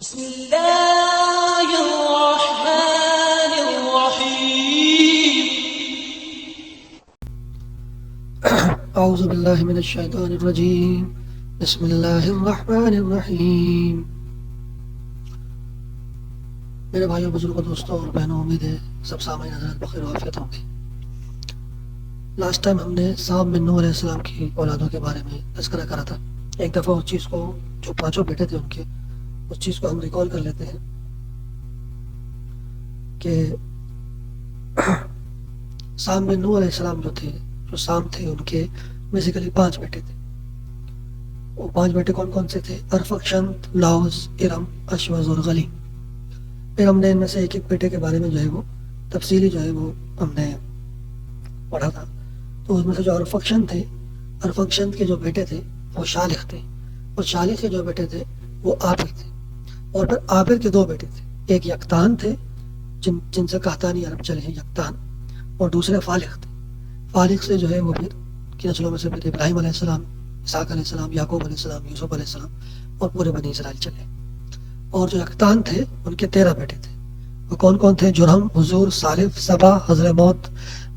بسم الله الرحمن الرحيم. اعوذ باللہ من الشیطان الرجیم. بسم اللہ الرحمن الرحیم. میرے بھائیوں، بزرگوں، دوستوں اور بہنوں، امید ہے سب سامعین حضرات بخیر و عافیت ہوں گے. لاسٹ ٹائم ہم نے سام بن نوح علیہ السلام کی اولادوں کے بارے میں تذکرہ کرا تھا. ایک دفعہ اس چیز کو، جو پانچوں بیٹے تھے ان کے، اس چیز کو ہم ریکال کر لیتے ہیں کہ سام بن نوح علیہ السلام جو سام تھے، ان کے بیسیکلی 5 بیٹے تھے. وہ 5 بیٹے کون کون سے تھے؟ ارفخشد، لاؤس، ارم، اشوز اور غلی. پھر ہم نے ان میں سے ایک ایک بیٹے کے بارے میں جو ہے وہ تفصیلی جو ہے وہ ہم نے پڑھا تھا. تو اس میں سے جو ارفخشد تھے، ارفخشد کے جو بیٹے تھے وہ شالح تھے، اور شالح کے جو بیٹے تھے وہ عابر تھے. اور پھر عابر کے 2 بیٹے تھے، ایک یقطان تھے جن سے قحطانی عرب چلے ہیں، یقطان، اور دوسرے فالح تھے. فالح سے جو ہے وہ پھر کی نسلوں میں سے پھر ابراہیم علیہ السلام، اسحاق علیہ السلام، یعقوب علیہ السلام، یوسف علیہ السلام اور پورے بنی اسرائیل چلے. اور جو یقطان تھے ان کے 13 بیٹے تھے. وہ کون کون تھے؟ جرہم، حضور، صالف، سبا، حضر موت،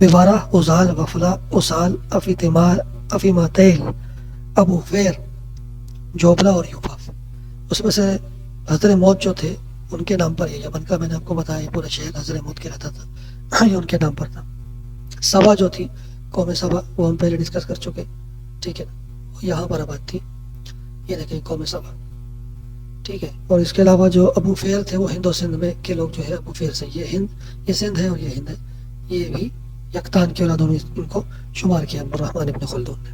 ببارہ، عزال، وفلا، اسال، افی تمار، افیماتیل، ابو فیر، جوبلا اور یوفاف. اس میں سے حضر موت جو تھے ان کے نام پر یہ یمن کا، میں نے آپ کو بتایا پورا شہر حضر موت کہلاتا تھا، یہ ان کے نام پر تھا. سبا جو تھی، قوم سبا، وہ ہم پہلے ڈسکس کر چکے، ٹھیک ہے، وہ یہاں پر آباد تھی. یہ دیکھیں قوم سبا، ٹھیک ہے. اور اس کے علاوہ جو ابو فیر تھے وہ ہند و سندھ میں کے لوگ جو ہے ابو فیر سے، یہ سندھ ہے اور یہ ہند ہے. یہ بھی یقطان کے اولادوں میں ان کو شمار کیا عبدالرحمن ابن خلدون نے.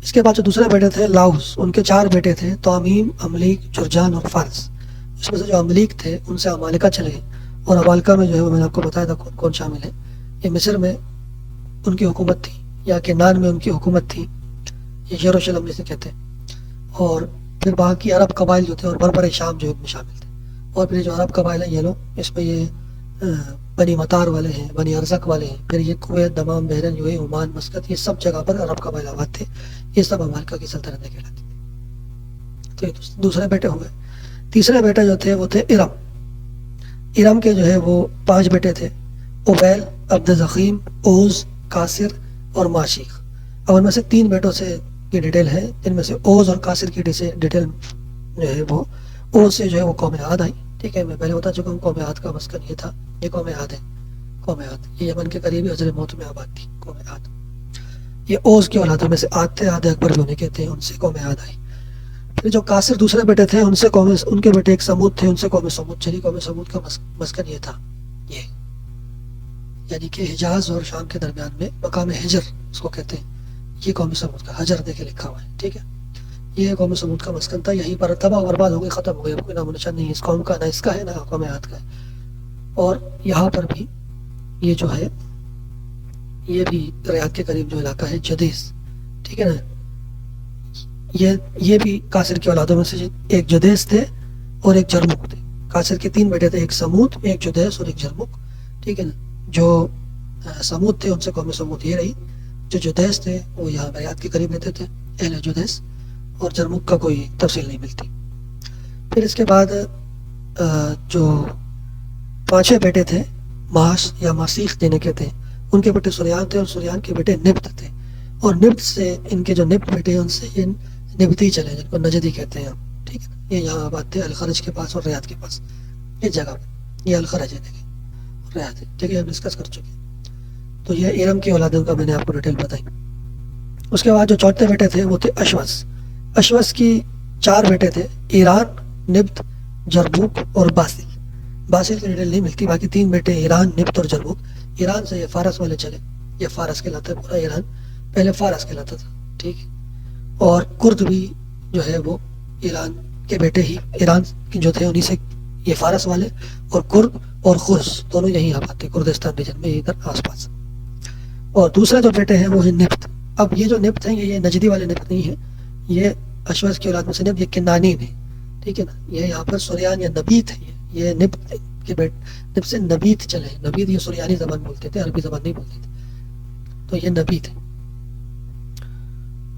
اس کے بعد جو دوسرے بیٹے تھے لاؤس، ان کے 4 بیٹے تھے، توامیم، املیک، جرجان اور فارس. اس میں سے جو املیک تھے ان سے عمالقہ چلے، اور عمالقہ میں جو ہے وہ میں نے آپ کو بتایا تھا کون کون شامل ہے. یہ مصر میں ان کی حکومت تھی، یا کنان میں ان کی حکومت تھی، یہ یروشلم جسے کہتے ہیں. اور پھر باقی عرب قبائل جو تھے اور بربر شام جو ان میں شامل تھے. اور پھر جو عرب قبائل ہیں یہ لوگ، اس میں یہ بنی مطار والے ہیں، بنی ارزق والے ہیں، پھر یہ Kuwait, Dammam, Bahrain, you a, Oman, Muscat, یہ سب جگہ پر عرب قبائل آباد تھے. یہ سب عمالقہ کی سلطنتیں کہلاتی تھی. تو یہ دوسرے بیٹے ہوئے. تیسرے بیٹے جو تھے وہ تھے ارم. ارم کے جو ہے وہ 5 بیٹے تھے، اوبیل، عبد ذخیم، اوز، قاصر اور ماشیخ. اب ان میں سے 3 بیٹوں سے کی ڈیٹیل ہے، جن میں سے اوز اور قاصر کی ڈیٹیل جو ہے وہ اوز سے جو ہے وہ قوم عاد آئی. ٹھیک ہے، میں پہلے بتا چکا ہوں قوم عاد کا مسکن یہ تھا. یہ قوم عاد ہے، قوم عاد یہ یمن کے قریبی حضر موت میں آباد تھی قوم عاد. یہ اوز کی اولادوں میں سے عاد تھے، عاد اکبر بھی انہیں کہتے ہیں، ان سے قوم عاد آئی. پھر جو قاصر دوسرے بیٹے تھے ان کے بیٹے ایک سمود تھے، ان سے قوم سمود چلی. قوم سمود کا مسکن یہ تھا، یہ یعنی کہ حجاز اور شام کے درمیان میں مقام حجر اس کو کہتے ہیں. یہ قوم سمود کا حجر دیکھے لکھا ہوا ہے، ٹھیک ہے. یہ قوم سمود کا مسکن تھا. یہیں پر تباہ و برباد ہو گئی، ختم ہو گئی، اب کوئی نام و نشان نہیں اس قوم کا، نہ اس کا ہے، نہ قوم عاد کا ہے. اور یہاں پر بھی یہ جو ہے یہ بھی ریاض کے قریب جو علاقہ ہے جدیس، ٹھیک ہے نا. یہ بھی قاصر کی اولادوں میں سے ایک جدیس تھے اور ایک جرمک تھے. قاصر کے 3 بیٹے تھے، ایک سمود، ایک جدیس اور ایک جرمک، ٹھیک ہے نا. جو سمود تھے ان سے قوم سمود یہ رہی. جو جدیس تھے وہ یہاں ریاض کے قریب رہتے تھے، اہل جدیس. اور جرمک کا کوئی تفصیل نہیں ملتی. پھر اس کے بعد جو 5 بیٹے تھے، ماش یا ماسیخ جنہیں کہتے ہیں، ان کے بیٹے سریان تھے، اور سریان کے بیٹے نبت تھے. اور نبت سے ان کے جو نبت بیٹے ہیں ان سے یہ نبتی چلے، جن کو نجدی کہتے ہیں ہم، ٹھیک ہے. یہ یہاں آباد تھے الخرج کے پاس اور ریاض کے پاس، اس جگہ پہ. یہ الخرج ہے، دیکھیں، ریاض ہے، ٹھیک ہے، ہم ڈسکس کر چکے. تو یہ ارم کی اولادوں کا میں نے آپ کو ڈیٹیل بتائی. اس کے بعد جو 4تھے بیٹے تھے وہ تھے اشوس. اشوس کی 4 بیٹے تھے، ایران، نبت، جربوک اور باسل. باسل کی ڈیٹیل نہیں ملتی. باقی 3 بیٹے ایران، نبت اور جربوک. ایران سے یہ فارس والے چلے، یہ فارس کہلاتا ہے، پورا ایران پہلے فارس کہلاتا تھا، ٹھیک ہے. اور کرد بھی جو ہے وہ ایران کے بیٹے ہی، ایران جو تھے انہی سے یہ فارس والے. اور کرد اور خرس دونوں یہیں آباد تھے، کردستان ریجن میں، ادھر آس پاس. اور دوسرے جو بیٹے ہیں وہ ہیں نبت. اب یہ جو نبت ہیں یہ نجدی والے نبت نہیں ہیں، یہ اشوس کی اولاد میں سے نبت، یہ کنانین ہے، ٹھیک ہے نا. یہ یہاں پر سریان یا نبیت ہے، یہ نبت کے نبت سے نبیت چلے. نبیت یہ سریانی زبان بولتے تھے، عربی زبان نہیں بولتے تھے، تو یہ نبیت ہے.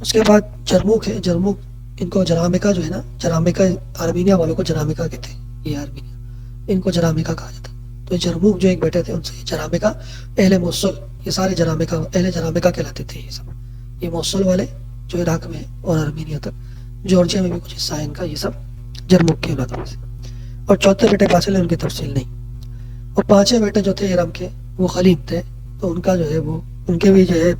اس کے بعد جرموک ہے. جرموک ان کو جرامیکا جو ہے نا، جرامیکا آرمینیا والوں کو جرامیکا کہتے ہیں، یہ آرمینیا، ان کو جرامیکا کہا جاتا ہے. تو جرموک جو ایک بیٹے تھے ان سے جرامیکا، اہل موصل، یہ سارے جرامیکا اہل جرامیکا کہلاتے تھے. یہ سب یہ موصل والے جو عراق میں اور آرمینیا تک، جارجیا میں بھی کچھ حصہ ہے ان کا، یہ سب جرموک کے اولاد میں سے. اور چوتھے بیٹے فاصل ان کی تفصیل نہیں. اور پانچویں بیٹے جو تھے ارم کے وہ خلیم تھے. تو ان کا جو ہے وہ ان کے بھی جو ہے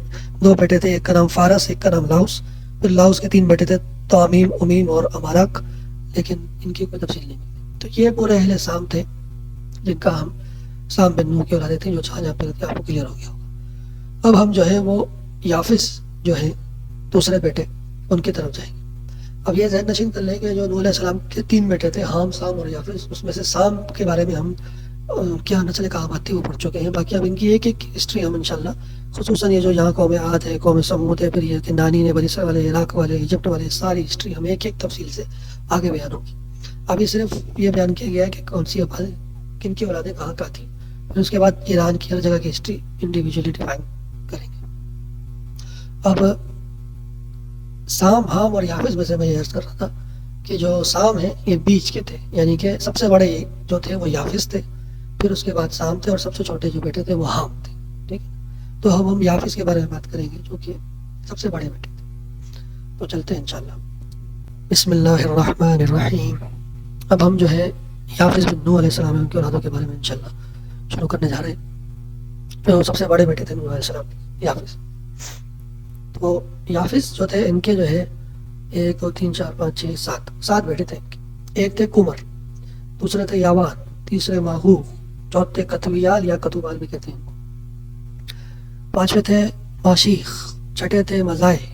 دو بیٹے تھے، ایک کا نام فارس، ایک کا نام لاؤس. پھر لاؤس کے تین بیٹے تھے، توامیم، امیم اور امارک، لیکن ان کی کوئی تفصیل نہیں ملتی. تو یہ پورے اہل سام تھے جن کا ہم سام بن نوح کی اولادیں تھیں، جو جہاں پہ آپ کو کلیئر ہو گیا ہوگا. اب ہم جو ہے وہ یافس جو ہے دوسرے بیٹے ان کی طرف جائیں گے. اب یہ ذہن نشین کر لیں کہ جو نوح علیہ السلام کے تین بیٹے تھے، حام، سام اور یافس، اس میں سے سام کے بارے میں ہم کیا نسل کہامت تھی وہ پڑھ چکے ہیں. باقی اب ان کی ایک ایک ہسٹری ہم انشاءاللہ، خصوصاً یہ جو یہاں قوم عاد ہے، قوم سمود ہے، پھر یہ کہ نانی نے، بنی اسرائیل والے، عراق والے، ایجپٹ والے، ساری ہسٹری ہم ایک ایک تفصیل سے آگے بیان ہوگی. ابھی صرف یہ بیان کیا گیا ہے کہ کون سی آبادیں، کن کی اولادیں کہاں کہاں تھیں. پھر اس کے بعد ایران کی ہر جگہ کی ہسٹری انڈیویجولی ڈیفائن کریں گے. اب سام، حام اور یافس میں سے میں یہ عرض کر رہا تھا کہ جو سام ہیں یہ بیچ کے تھے، یعنی کہ سب سے بڑے جو تھے وہ یافس تھے، پھر اس کے بعد سام تھے، اور سب سے چھوٹے جو بیٹے تھے وہ حام تھے. ٹھیک ہے، تو ہم یافس کے بارے میں بات کریں گے جو کہ سب سے بڑے بیٹے تھے. تو چلتے ہیں انشاءاللہ. بسم اللہ الرحمن الرحیم. اب ہم جو ہے یافس بن نوح علیہ السلام ان کے اولادوں کے بارے میں انشاءاللہ شروع کرنے جا رہے ہیں. جو سب سے بڑے بیٹے تھے نوح علیہ السلام، یافس. تو یافس جو تھے ان کے جو ہے 1 2 3 4 5 6 7 بیٹے تھے ان کے. ایک تھے کمر، دوسرے تھے یاوان، تیسرے ماہو، چوتھے کتویال یا کتوبال بھی کہتے ہیں ان کو، پانچویں تھے ماشیخ، چھٹے تھے مزائے،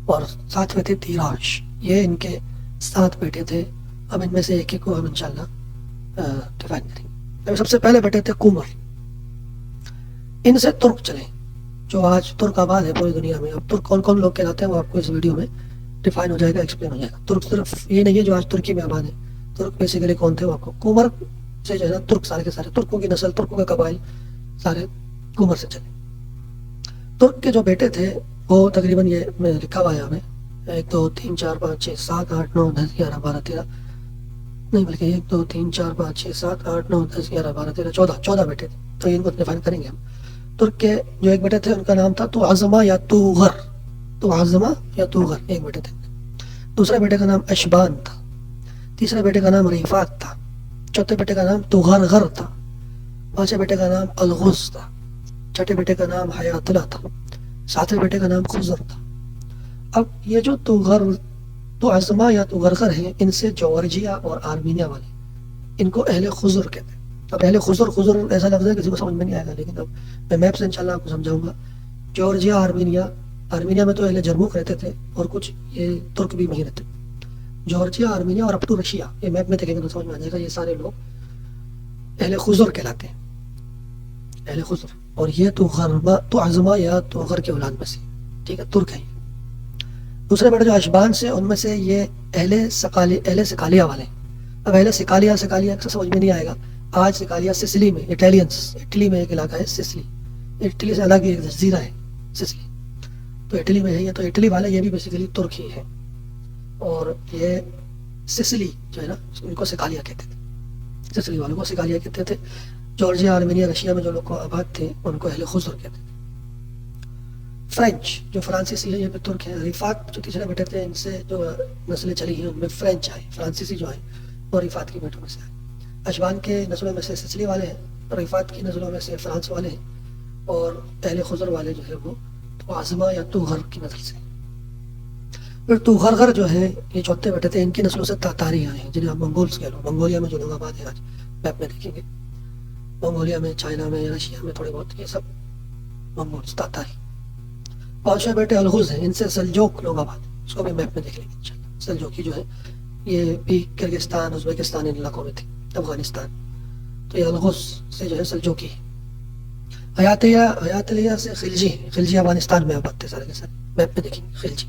اور ساتویں تھے تیراش. یہ ان کے 7 بیٹے تھے. اب ان میں سے ایک ایک کو ہم انشاءاللہ ڈیفائن کریں گے. سب سے پہلے بیٹے تھے کمر. ان سے ترک چلے، جو آج ترک آباد ہے پوری دنیا میں. اب ترک کون کون لوگ کہلاتے ہیں وہ آپ کو اس ویڈیو میں ڈیفائن ہو جائے گا، ایکسپلین ہو جائے گا. ترک صرف یہ نہیں ہے جو آج ترکی میں آباد ہے. ترک بیسیکلی کون تھے وہ آپ کو، کمر سے جو ہے نا ترک سارے کے سارے، ترکوں کی نسل، ترکوں کے قبائل سارے کمر سے چلے. ترک کے جو بیٹے تھے وہ تقریباً یہ میں لکھا ہوا ہے ہمیں 1 2 3 4 5 6 7 8 9 10 11 12 13 نہیں بلکہ 1 2 3 4 5 6 7 8 9 10 11 12 13 14 بیٹے تھے. تو ان کو ڈیفائن کریں گے ہم. ترک کے جو ایک بیٹے تھے ان کا نام تھا تو عظمہ یا توغر. تو عظمہ یا توغر ایک بیٹے تھے. دوسرے بیٹے کا نام اشبان تھا. تیسرے بیٹے کا نام ریفات تھا. چوتھے بیٹے کا نام توغرغر تھا. پانچویں بیٹے کا نام الغز تھا. چھٹے بیٹے کا نام حیاتلہ تھا. ساتویں بیٹے کا نام خزر تھا. اب یہ جو تو عظمہ یا توغرغر ہیں، ان سے جارجیا اور آرمینیا والے ان کو اہل خزر کہتے ہیں. اب اہل خزر ایسا لفظ ہے کسی کو سمجھ میں نہیں آئے گا، لیکن اب میں میپ سے انشاءاللہ آپ کو سمجھاؤں گا. جارجیا، آرمینیا میں تو اہل جرموک رہتے تھے، اور کچھ یہ ترک بھی وہیں رہتے. جارجیا، آرمینیا اور اب ٹو رشیا، یہ میپ میں دیکھیں گے تو سمجھ میں آ جائے گا. یہ سارے لوگ اہل خزر کہلاتے ہیں، اہل خزر. اور یہ تو عظمہ یا توغر کے اولاد میں سے، ٹھیک ہے، ترک ہیں. دوسرے بیٹے جو اشبان سے، ان میں سے یہ اہل سکالیا والے. اب اہل سکالیا اکثر سمجھ میں نہیں آئے گا. آج سکالیا سسلی میں، اٹلی میں ایک علاقہ ہے سسلی. اٹلی سے الگ ایک جزیرہ ہے سسلی، تو اٹلی میں ہے یہ. تو اٹلی والے یہ بھی بیسیکلی ترک ہی ہے. اور یہ سسلی جو ہے نا ان کو سکالیا کہتے تھے، سسلی والوں کو سکالیا کہتے تھے. جارجیا، آرمینیا، رشیا میں جو لوگ آباد تھے ان کو اہل خزر کہتے تھے. فرینچ جو فرانسیسی ہے یہ بھی ترک ہے. رفات جو تیسرے بیٹے تھے، ان سے جو نسلیں چلی ہیں ان میں فرینچ آئے، فرانسیسی جو آئے اور رفات کی بیٹوں میں سے آئے. اشبان کے نسلوں میں سے سسلی والے ہیں، رفات کی نسلوں میں سے فرانس والے ہیں، اور اہل خزر والے جو ہے وہ تو عظمہ یا توغر کی نسل سے. پھر توغرغر جو ہے یہ چوتھے بیٹے تھے. ان کی نسلوں سے تاتاری آئے ہیں، جنہیں آپ منگولس کہہ لو. منگولیا میں جو لوگ آباد ہیں آج میپ میں دیکھیں گے، منگولیا میں، چائنا میں، رشیا میں تھوڑے بہت، یہ سب منگولس، تاتاری. پانچویں بیٹے الغز ہیں، ان سے سلجوک لوگ آباد ہیں. اس کو بھی میپ میں دیکھ لیں گے انشاءاللہ. سلجوکی جو ہے یہ بھی کرگستان، ازبکستان ان علاقوں میں تھے، افغانستان. تو یہ الغز سے جو ہے سلجوکی ہے. حیاتلیہ سے خلجی افغانستان میں آباد تھے سارے کے سارے. میپ میں دیکھیں گے خلجی.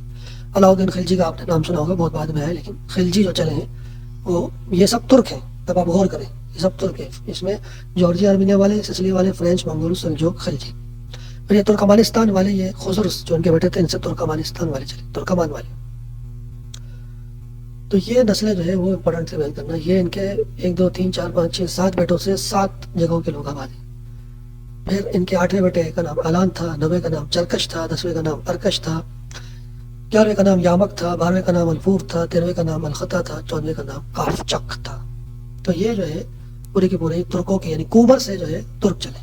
علاؤدین خلجی کا آپ نے نام سنا ہوگا، بہت بعد میں آئے، لیکن خلجی جو چلے ہیں وہ یہ سب ترک ہیں. تب آپ غور کریں، یہ سب ترک ہیں. اس میں جارجیا، آرمینیا والے، سسلی والے، فرینچ، منگول، سلجوک، خلجی. پھر یہ ترکمانستان والے، یہ خزر جو ان کے بیٹے تھے، ان سے ترکمانستان والے چلے، ترکمان والے. تو یہ نسلیں جو ہے وہ امپورٹنٹ سے بیان کرنا. یہ ان کے 1 2 3 4 5 6 7 بیٹوں سے 7 جگہوں کے لوگ آباد ہیں. پھر ان کے 8ویں بیٹے کا نام الان تھا، 9ویں کا نام چرکش تھا، 10ویں کا نام ارکش تھا، 11ویں کا نام یامک تھا، 12ویں کا نام الفور تھا، 13ویں کا نام الخطا تھا، 14ویں کا نام کافچک تھا. تو یہ جو ہے پوری کی پوری ترکوں کے یعنی کومر سے جو ہے ترک چلے.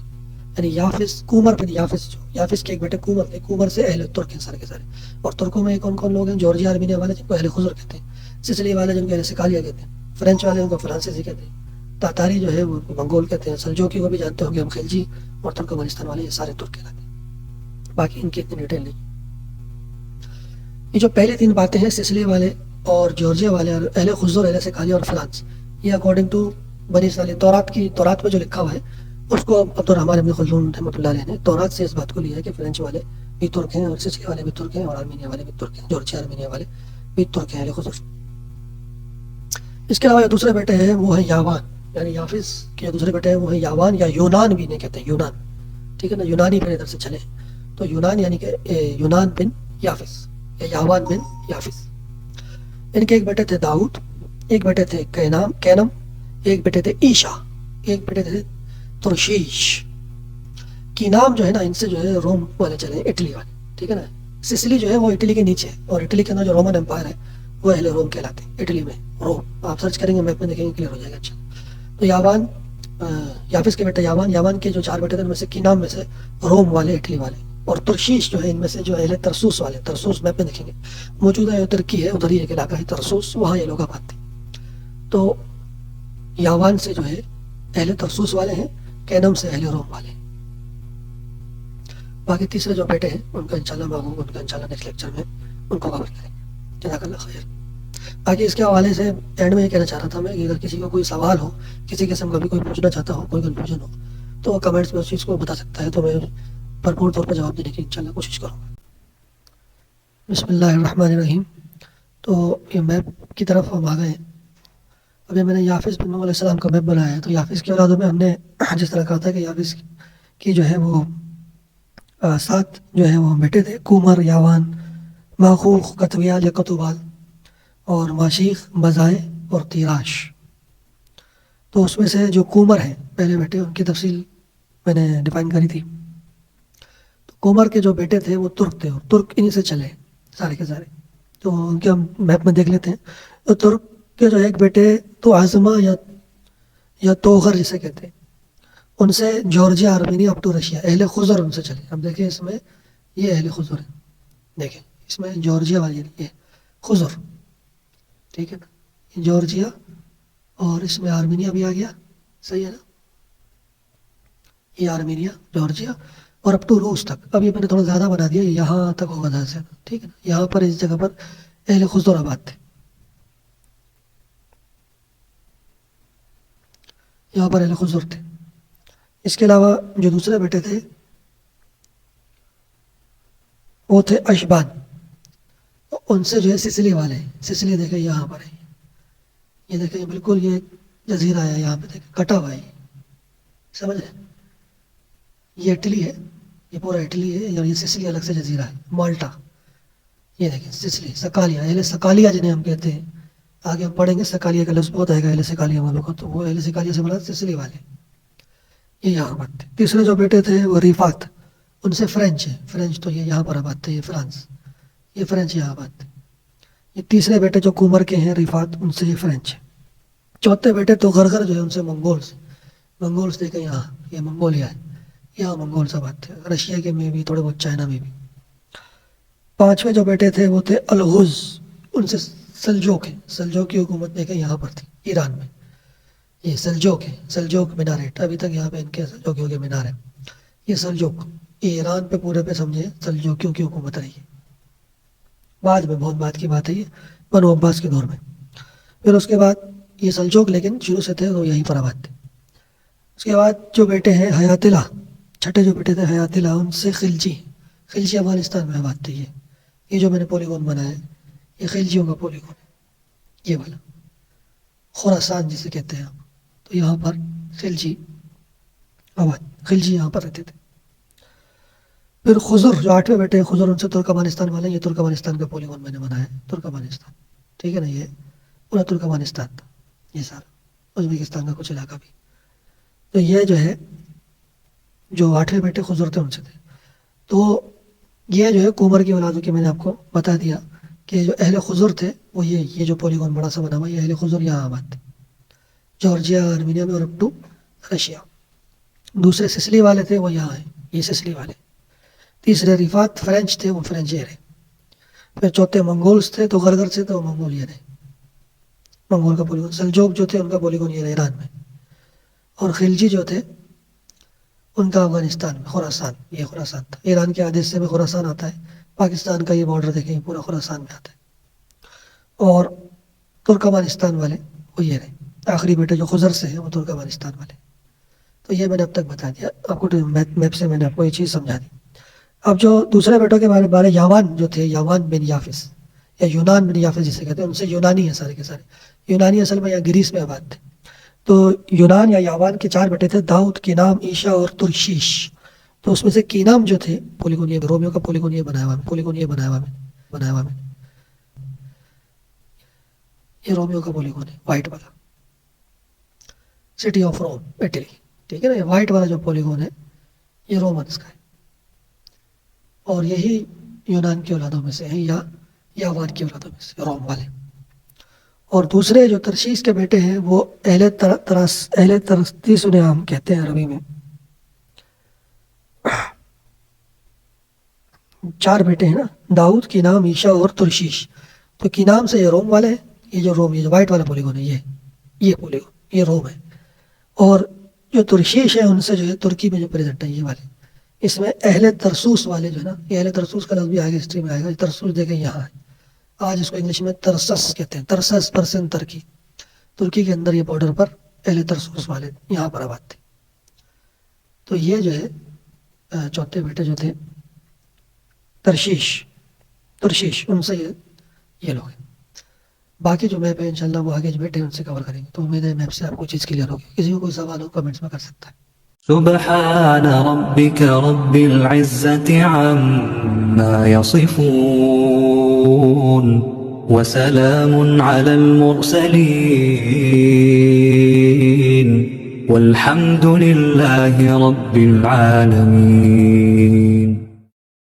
یعنی یافس کومر پھر یافس کے ایک بیٹے کومر تھے، کومر سے اہل ترک ہیں سارے کے سارے. اور ترکوں میں کون کون لوگ ہیں؟ جارجیا آرمینیا والے جن کو اہل خزر کہتے ہیں، سسلی والے جن کو اہل سکالیا کہتے ہیں، فرینچ والے ان کو فرانسیسی کہتے ہیں، تاتاری جو ہے وہ منگول کہتے ہیں، سلجوکی کو بھی جانتے ہوں گے ہم، خلجی اور ترکمانستان والے یہ سارے ترک کہلاتے ہیں. باقی ان کی اتنی ڈیٹیل نہیں. یہ جو پہلی 3 باتیں ہیں سسلی والے اور جارجیا والے اور اہل خزر، اہل سکالیا اور فرانس، یہ اکارڈنگ ٹو بنی اسرائیل تورات میں جو لکھا ہوا ہے اس کو عبدالرحمن ابن خلدون رحمۃ اللہ علیہ نے تورات سے اس بات کو لیا ہے کہ فرینچ والے بھی ترک ہیں اور سسلی والے بھی ترک ہیں اور آرمینیا والے بھی ترک ہیں، جارجیا آرمینیا والے بھی ترک ہیں اہل خزر. اس کے علاوہ دوسرے بیٹے ہیں وہ ہیں یاوان، یعنی یافس کے دوسرے بیٹے ہیں وہ ہیں یاوان یا یونان بھی نہیں کہتے ہیں، یونان، ٹھیک ہے نا، یونانی پھر ادھر سے چلے تو یونان یعنی کہ یونان بن یافس یا یاوان بن یافس. ان کے ایک بیٹے تھے داؤد، ایک بیٹے تھے کینم، ایک بیٹے تھے عیشا، ایک بیٹے تھے ترشیش. کی نام جو ہے نا ان سے جو ہے روم والے چلے، اٹلی والے، ٹھیک ہے نا. سسلی جو ہے وہ اٹلی کے نیچے ہے اور اٹلی کے اندر جو رومن امپائر ہے وہ اہل روم کہلاتے ہیں. اٹلی میں روم آپ سرچ کریں گے میپ میں دیکھیں گے کلیئر ہو جائے گا. اچھا تو یاوان، یافس کے بیٹے یاوان کے جو 4 بیٹے تھے ان میں سے کی نام میں سے روم والے، اٹلی والے. اور ترشیش جو ہے ان میں سے جو اہل ترسوس والے، ترسوس میپ میں دیکھیں گے موجودہ جو ترکی ہے ادھر ہی ایک علاقہ ہے ترسوس، وہاں یہ لوگ آباد تھے. تو یاوان سے جو ہے اہل ترسوس والے ہیں، کینم سے اہل روم والے ہیں. باقی تیسرے جو بیٹے ہیں ان کا انشاءاللہ ان کا انشاءاللہ نیکسٹ لیکچر میں ان کو کور کریں گے. جزاک اللہ خیر. باقی اس کے حوالے سے اینڈ میں یہ کہنا چاہ رہا تھا میں کہ اگر کسی کو کوئی سوال ہو، کسی قسم کا بھی کوئی پوچھنا چاہتا ہو، کوئی کنفیوژن ہو تو وہ کمنٹس میں اس چیز کو بتا سکتا ہے، تو میں بھرپور طور پر جواب دینے کی انشاءاللہ کوشش کروں گا. بسم اللہ الرحمن الرحیم. تو یہ میپ کی طرف ہم آ گئے. ابھی میں نے یافس بن نوح علیہ السلام کا میپ بنایا ہے. تو یافس کی اولادوں میں ہم نے جس طرح کہا تھا کہ یافس کی جو ہے وہ 7 جو ہے وہ بیٹے تھے، کومر، یاوان، ماخوخ، کتویال یا کتوبال اور ماشیخ، مزائے اور تیراش. تو اس میں سے جو کومر ہیں پہلے بیٹے ان کی تفصیل میں نے ڈیفائن کری تھی. تو کومر کے جو بیٹے تھے وہ ترک تھے اور ترک انہی سے چلے سارے کے سارے. تو ان کے ہم میپ میں دیکھ لیتے ہیں. تو ترک کے جو ایک بیٹے تو عظمہ یا توغر جسے کہتے ہیں، ان سے Georgia Armenia up to Russia, اہل خزر ان سے چلے. اب دیکھیں اس میں یہ اہل خزر ہے، دیکھیں اس میں جارجیا والی یہ خزر، ٹھیک ہے نا، یہ جارجیا اور اس میں آرمینیا بھی آ گیا، صحیح ہے نا، یہ آرمینیا، جارجیا اور اپ ٹو روس تک. اب یہ میں نے تھوڑا زیادہ بنا دیا، یہاں تک ہوگا زیادہ سے، ٹھیک ہے نا. یہاں پر اس جگہ پر اہل خزر آباد تھے، یہاں پر اہل خزر تھے. اس کے علاوہ جو دوسرے بیٹے تھے وہ تھے اشبان، ان سے جو ہے سسلی والے ہیں. سسلی دیکھیں یہاں پر ہے، یہ دیکھیں بالکل یہ جزیرہ ہے یہاں پہ، دیکھیں کٹا ہوا ہے، سمجھ رہے، یہ اٹلی ہے، یہ پورا اٹلی ہے اور یہ سسلی الگ سے جزیرہ ہے، مالٹا. یہ دیکھیں سسلی، سکالیا، اہل سکالیا جنہیں ہم کہتے ہیں، آگے ہم پڑھیں گے سکالیا کا لفظ بہت آئے گا اہل سکالیا والوں کا، تو وہ اہل سکالیا سے مراد سسلی والے، یہ یہاں پر تھے. تیسرے جو بیٹے تھے وہ ریفات، ان سے فرینچ ہے، فرینچ تو یہ یہاں پر آباد تھے، یہ فرانس، یہ فرینچ یہاں آباد تھے. یہ تیسرے بیٹے جو کومر کے ہیں ریفات، ان سے یہ فرینچ ہے. چوتھے بیٹے تو غرغر جو ہے ان سے منگولس دیکھیں یہاں، یہ منگولیا ہے، یہاں منگولس آباد تھے، رشیا کے میں بھی تھوڑے بہت چائنا میں بھی. پانچویں جو بیٹے تھے وہ تھے الغز، ان سے سلجوک ہے، سلجوک کی حکومت دیکھیں یہاں پر تھی ایران میں، یہ سلجوک ہے، سلجوک میناریٹ، ابھی تک یہاں پہ ان کے سلجوکیوں کے مینار ہے. یہ سلجوک، یہ ایران پہ پورے پہ سمجھے سلجوکیوں کی حکومت رہی ہے، بعد میں بہت بعد کی بات ہے، یہ بنو عباس کے دور میں. پھر اس کے بعد یہ سلجوک لیکن شروع سے تھے تو یہیں پر آباد تھے. اس کے بعد جو بیٹے ہیں حیات اللہ، چھٹے جو بیٹے تھے حیات اللہ، ان سے خلجی افغانستان میں آباد تھے. یہ جو میں نے پولیگون بنایا ہے یہ خلجیوں کا پولیگون ہے، یہ والا خراسان جسے کہتے ہیں آپ. تو یہاں پر خلجی آباد، خلجی یہاں پر رہتے تھے. پھر خزر جو 8ویں بیٹے ہیں خزر، ان سے ترکمانستان والے، یہ ترکمانستان کا پولیگون میں نے بنایا ہے، ترکمانستان، ٹھیک ہے نا. یہ پورا ترکمانستان تھا یہ سارا، ازبکستان کا کچھ علاقہ بھی. تو یہ جو ہے جو 8ویں بیٹے خضر تھے ان سے تھے. تو یہ جو ہے کومر کی اولادوں کی میں نے آپ کو بتا دیا کہ جو اہل خضر تھے وہ یہ جو پولیگون بڑا سا بنا ہوا، یہ اہل خضر یہاں آباد تھے، جارجیا، آرمینیا میں اور اپ ٹو رشیا. دوسرے سسلی والے تھے وہ یہاں ہیں، یہ سسلی والے. تیسرے رفات فرینچ تھے، وہ فرینچ یہ رہے. پھر چوتھے منگولز تھے تو غرگر سے، تو منگول یہ رہے، منگول کا پولیگون. سلجوق جو تھے ان کا پولیگون یہ رہے ایران میں. اور خلجی جو تھے ان کا افغانستان میں خراسان، یہ خراسان تھا. ایران کے آدھے حصے میں خراسان آتا ہے، پاکستان کا یہ بارڈر دیکھیں پورا خراسان میں آتا ہے. اور ترکمانستان والے وہ یہ رہے، آخری بیٹے جو خضر سے ہیں وہ ترکمانستان والے. تو یہ میں نے اب تک بتا دیا آپ کو، میپ سے میں نے آپ کو یہ چیز سمجھا دی. اب جو دوسرے بیٹوں کے بارے یاوان جو تھے، یاوان بن یافس یا یونان بن یافس جسے کہتے ہیں، ان سے یونانی ہیں سارے کے سارے. یونانی اصل میں یا گریس میں آباد تھے. تو یونان یا یاوان کے 4 بیٹے تھے، داؤد، کینام، ایشا اور ترشیش. تو اس میں سے کینام جو تھے پولیگون یہ رومیو کا پولیگون یہ بنایا ہوا ہے، پولیگون یہ بنایا ہوا ہے. یہ رومیو کا پولیگون ہے، وائٹ والا، سٹی آف روم، اٹلی. ٹھیک ہے نا، یہ وائٹ والا جو پولیگون ہے یہ رومنس کا ہے، اور یہی یونان کی اولادوں میں سے ہیں یا یاوان کی اولادوں میں سے، روم والے. اور دوسرے جو ترشیش کے بیٹے ہیں وہ اہل ترستیس انہیں ہم کہتے ہیں عربی میں. 4 بیٹے ہیں نا، داؤد، کینام، ایشا اور ترشیش. تو کینام سے یہ روم والے ہیں، یہ جو روم، یہ جو وائٹ والا پولیگون ہے یہ پولیگون یہ روم ہے. اور جو ترشیش ہے ان سے جو ہے ترکی میں جو پریزنٹ ہے یہ والے. اس میں اہل ترسوس والے جو ہے نا، یہ اہل ترسوس کا لفظ بھی آگے ہسٹری میں آئے گا. ترسوس دیکھیں یہاں ہے، آج اس کو انگلش میں ترسس کہتے ہیں، ترسس پرسن ترکی کے اندر یہ بارڈر پر اہل ترسوس والے یہاں پر آباد تھے. تو یہ جو ہے 4تھے بیٹے جو تھے ترشیش ان سے یہ لوگ ہیں. باقی جو میپ ہے انشاءاللہ وہ آگے جو بیٹے ہیں ان سے کور کریں گے. تو امید ہے میپ سے آپ کو چیز کلیئر ہوگی. کسی کو کوئی سوال ہو کمنٹس میں کر سکتا ہے. سبحان ربك رب العزة عما يصفون وسلام على المرسلين والحمد لله رب العالمين.